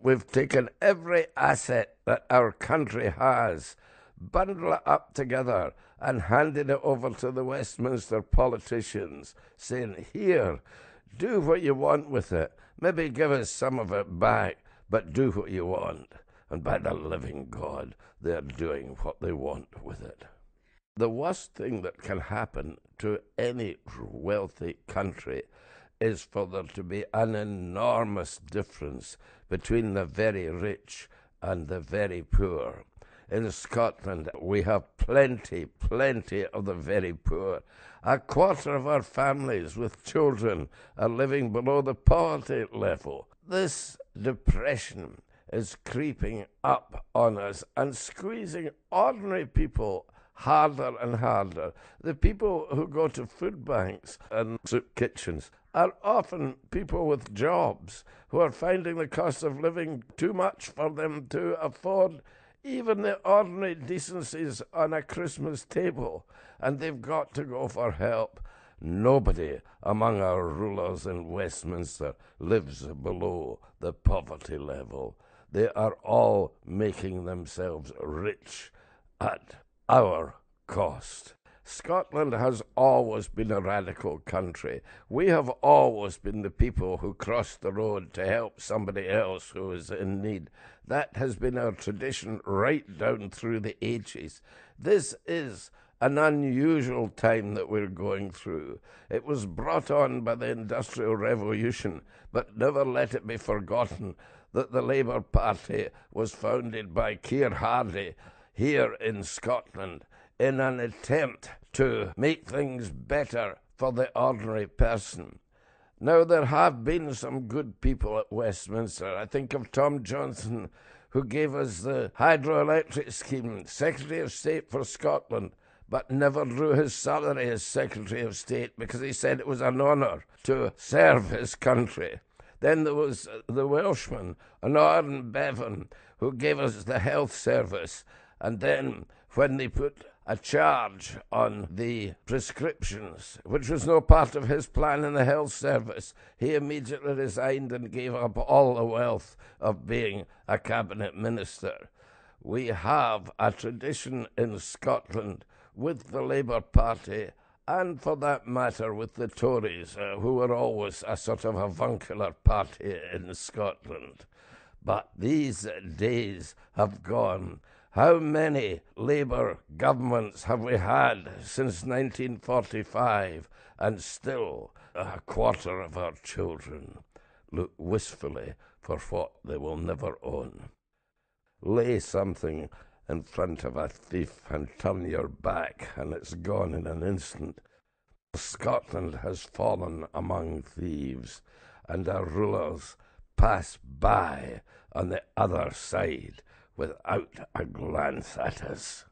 We've taken every asset that our country has, bundled it up together, and handed it over to the Westminster politicians, saying, here, do what you want with it. Maybe give us some of it back, but do what you want. And by the living God, they're doing what they want with it. The worst thing that can happen to any wealthy country is for there to be an enormous difference between the very rich and the very poor. In Scotland, we have plenty of the very poor. A quarter of our families with children are living below the poverty level. This depression is creeping up on us and squeezing ordinary people harder and harder. The people who go to food banks and soup kitchens are often people with jobs who are finding the cost of living too much for them to afford even the ordinary decencies on a Christmas table, and they've got to go for help. Nobody among our rulers in Westminster lives below the poverty level. They are all making themselves rich at our cost. Scotland has always been a radical country. We have always been the people who crossed the road to help somebody else who is in need. That has been our tradition right down through the ages. This is an unusual time that we're going through. It was brought on by the Industrial Revolution, but never let it be forgotten that the Labour Party was founded by Keir Hardie here in Scotland in an attempt to make things better for the ordinary person. Now, there have been some good people at Westminster. I think of Tom Johnson, who gave us the hydroelectric scheme, Secretary of State for Scotland, but never drew his salary as Secretary of State because he said it was an honour to serve his country. Then there was the Welshman, Honoran Bevan, who gave us the health service. And then when they put a charge on the prescriptions, which was no part of his plan in the health service, he immediately resigned and gave up all the wealth of being a cabinet minister. We have a tradition in Scotland with the Labour Party, and for that matter with the Tories, who were always a sort of avuncular party in Scotland. But these days have gone. How many Labour governments have we had since 1945, and still a quarter of our children look wistfully for what they will never own? Lay something in front of a thief and turn your back, and it's gone in an instant. Scotland has fallen among thieves, and our rulers pass by on the other side without a glance at us.